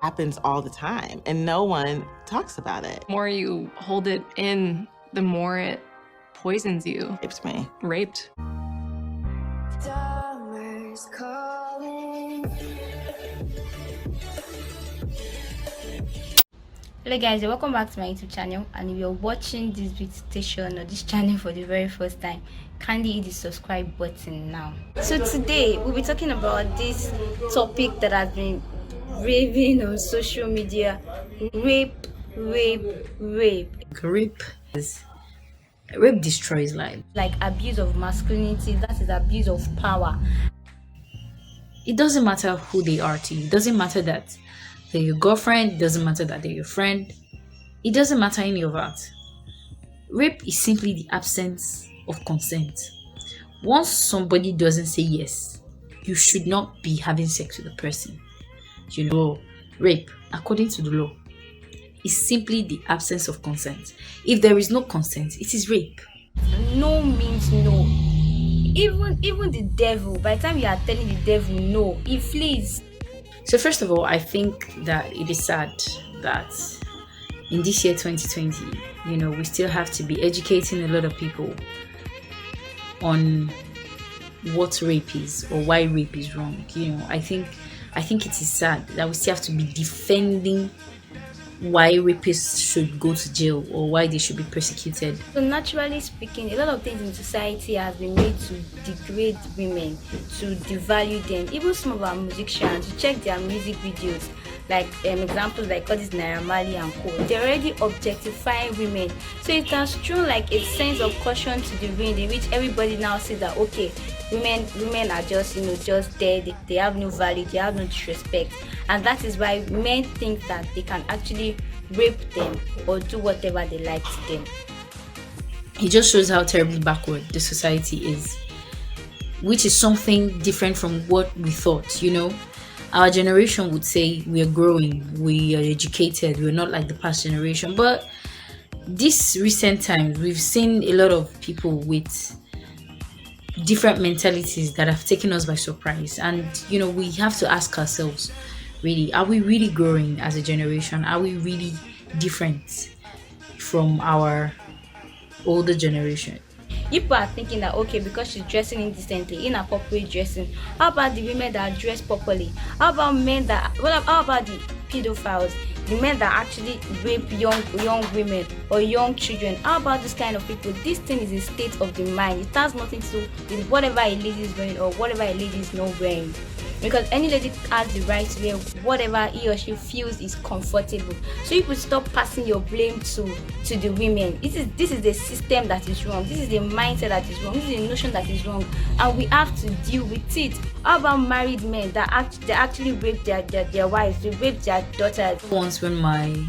happens all the time and no one talks about it. The more you hold it in, the more it poisons you. Raped me. Raped. Hello guys, welcome back to my YouTube channel, and if you're watching this video station or this channel for the very first time, kindly hit the subscribe button now. So today we'll be talking about this topic that has been raving on social media: rape. Rape destroys life. Like abuse of masculinity, that is abuse of power. It doesn't matter who they are to you. It doesn't matter that they're your girlfriend. It doesn't matter that they're your friend. It doesn't matter any of that. Rape is simply the absence of consent. Once somebody doesn't say yes, you should not be having sex with the person. You know, rape, according to the law, is simply the absence of consent. If there is no consent, it is rape. No means no. Even the devil, by the time you are telling the devil no, he flees. So first of all, I think that it is sad that in this year 2020, we still have to be educating a lot of people on what rape is or why rape is wrong. I think it is sad that we still have to be defending why rapists should go to jail or why they should be persecuted. So naturally speaking, a lot of things in society has been made to degrade women, to devalue them. Even some of our musicians, you check their music videos, like examples like all this Naira Marley and co. They're already objectifying women. So it has thrown like a sense of caution to the wind, in which everybody now says that okay, women are just just there, they have no value, they have no disrespect, and that is why men think that they can actually rape them or do whatever they like to them. It just shows how terribly backward the society is, which is something different from what we thought. Our generation would say we are growing, we are educated, we're not like the past generation. But this recent times, we've seen a lot of people with different mentalities that have taken us by surprise. And, we have to ask ourselves, really, are we really growing as a generation? Are we really different from our older generation? People are thinking that okay, because she's dressing indecently, inappropriate dressing, how about the women that dress properly? How about how about the pedophiles, the men that actually rape young women or young children? How about this kind of people? This thing is a state of the mind. It has nothing to do with whatever a lady is wearing or whatever a lady is not wearing, because any lady has the right to wear whatever he or she feels is comfortable. So you could stop passing your blame to the women. This is the system that is wrong. This is the mindset that is wrong. This is the notion that is wrong, and we have to deal with it. How about married men that actually rape their wives, they rape their daughters? Once when my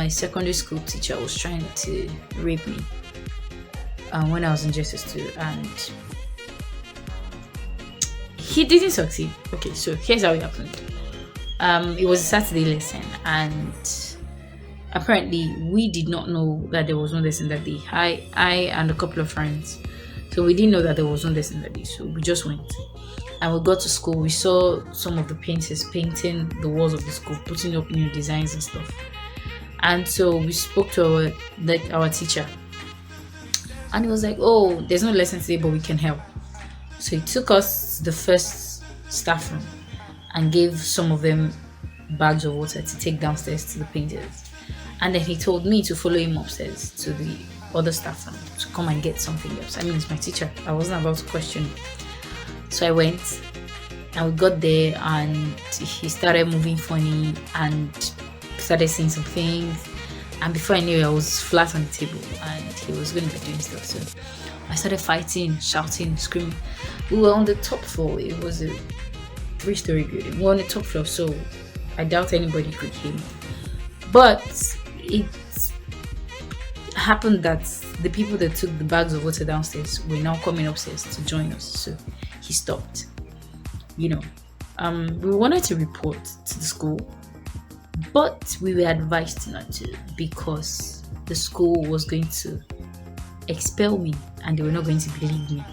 secondary school teacher was trying to rape me when I was in JSS2, and he didn't succeed. Okay, so here's how it happened. It was a Saturday lesson, and apparently we did not know that there was no lesson that day. I and a couple of friends, so we didn't know that there was no lesson that day. So we just went, and we got to school. We saw some of the painters painting the walls of the school, putting up new designs and stuff. And so we spoke to our teacher, and he was like, "Oh, there's no lesson today, but we can help." So he took us to the first staff room and gave some of them bags of water to take downstairs to the painters. And then he told me to follow him upstairs to the other staff room to come and get something else. I mean, it's my teacher. I wasn't about to question him. So I went, and we got there, and he started moving funny and started saying some things. And before I knew it, I was flat on the table and he was going to be doing stuff. So I started fighting, shouting, screaming. We were on the top floor. It was a 3-story building. We were on the top floor, so I doubt anybody could hear me. But it happened that the people that took the bags of water downstairs were now coming upstairs to join us. So he stopped. We wanted to report to the school, but we were advised not to, because the school was going to expel me and they were not going to believe me.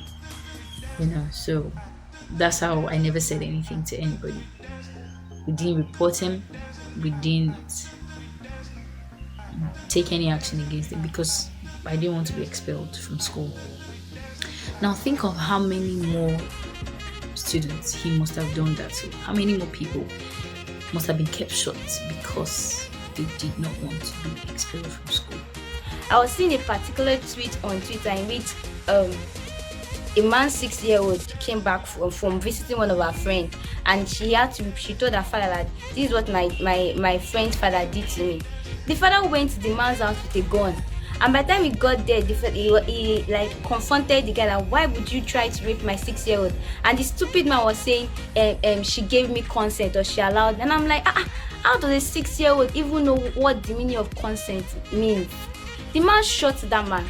So that's how I never said anything to anybody. We didn't report him. we didn't take any action against him because I didn't want to be expelled from school. Now think of how many more students he must have done that to. How many more people must have been kept short because they did not want to be expelled from school. I was seeing a particular tweet on Twitter in which a man 6-year-old came back from visiting one of her friends, and she told her father that this is what my friend's father did to me. The father went to the man's house with a gun, and by the time he got there, he like confronted the guy that why would you try to rape my 6-year-old? And the stupid man was saying she gave me consent, or she allowed. And I'm like, how does a 6-year-old even know what the meaning of consent means? The man shot that man,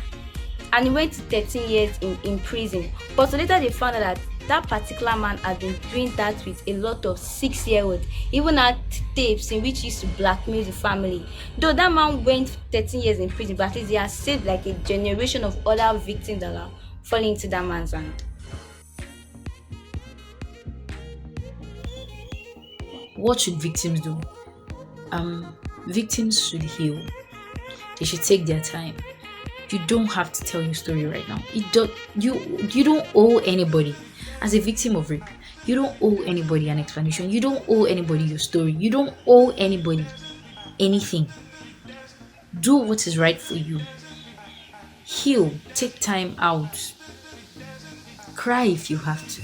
and he went to 13 years in prison. But later they found out that particular man had been doing that with a lot of 6-year-olds. Even had tapes in which he used to blackmail the family. Though that man went 13 years in prison, but at least he has saved like a generation of other victims that are falling into that man's hand. What should victims do? Victims should heal. They should take their time. You don't have to tell your story right now. You don't owe anybody. As a victim of rape, you don't owe anybody an explanation. You don't owe anybody your story. You don't owe anybody anything. Do what is right for you. Heal. Take time out. Cry if you have to.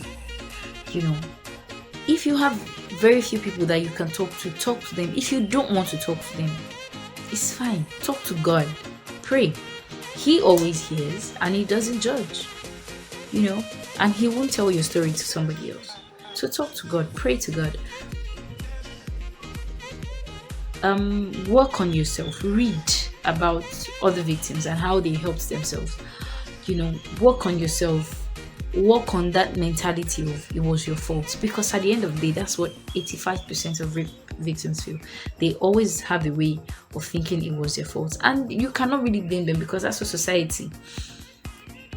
If you have very few people that you can talk to them. If you don't want to talk to them, it's fine. Talk to God. Pray. He always hears and he doesn't judge. And he won't tell your story to somebody else. So talk to God. Pray to God. Work on yourself. Read about other victims and how they helped themselves. Work on yourself. Work on that mentality of it was your fault, because at the end of the day, that's what 85% of rape victims feel. They always have a way of thinking it was their fault, and you cannot really blame them because that's what society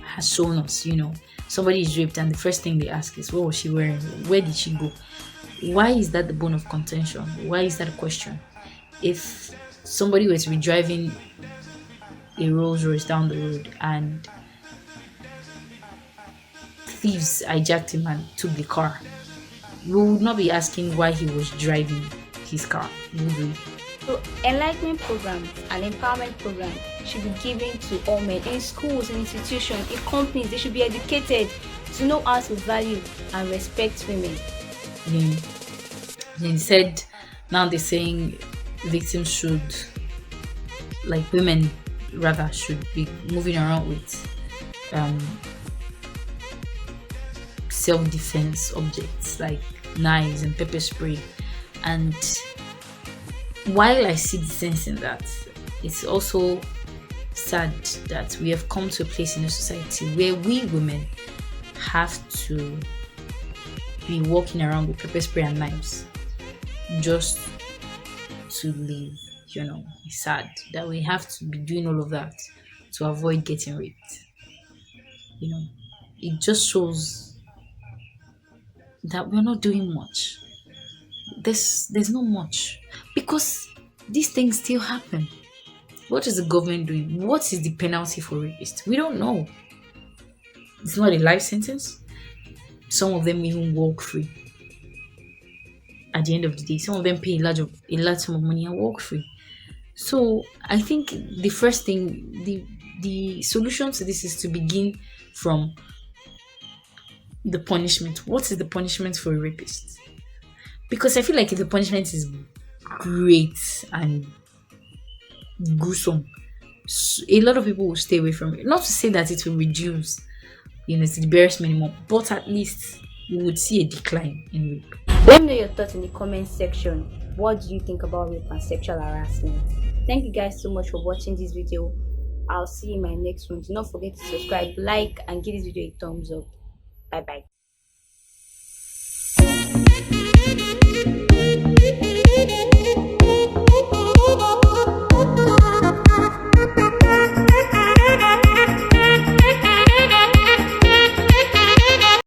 has shown us. Somebody is raped and the first thing they ask is, what was she wearing? Where did she go? Why is that the bone of contention? Why is that a question? If somebody were to be driving a Rolls Royce down the road and thieves hijacked him and took the car, we would not be asking why he was driving his car, would we? So enlightenment programs and empowerment programs should be given to all men in schools, in institutions, in companies. They should be educated to know how to value and respect women. Instead, now they're saying victims should, like women rather, should be moving around with self-defense objects like knives and pepper spray. And while I see the sense in that, it's also sad that we have come to a place in a society where we women have to be walking around with pepper spray and knives just to live. It's sad that we have to be doing all of that to avoid getting raped. It just shows that we're not doing much. There's not much, because these things still happen. What is the government doing? What is the penalty for rapists? We don't know. It's not a life sentence. Some of them even walk free. At the end of the day, some of them pay a large sum of money and walk free. So I think the first thing, the solution to this is to begin from the punishment. What is the punishment for a rapist? Because I feel like if the punishment is great and gruesome, a lot of people will stay away from it. Not to say that it will reduce, to the barest minimum, but at least we would see a decline in rape. Let me know your thoughts in the comment section. What do you think about rape and sexual harassment? Thank you guys so much for watching this video. I'll see you in my next one. Do not forget to subscribe, like, and give this video a thumbs up. Bye bye.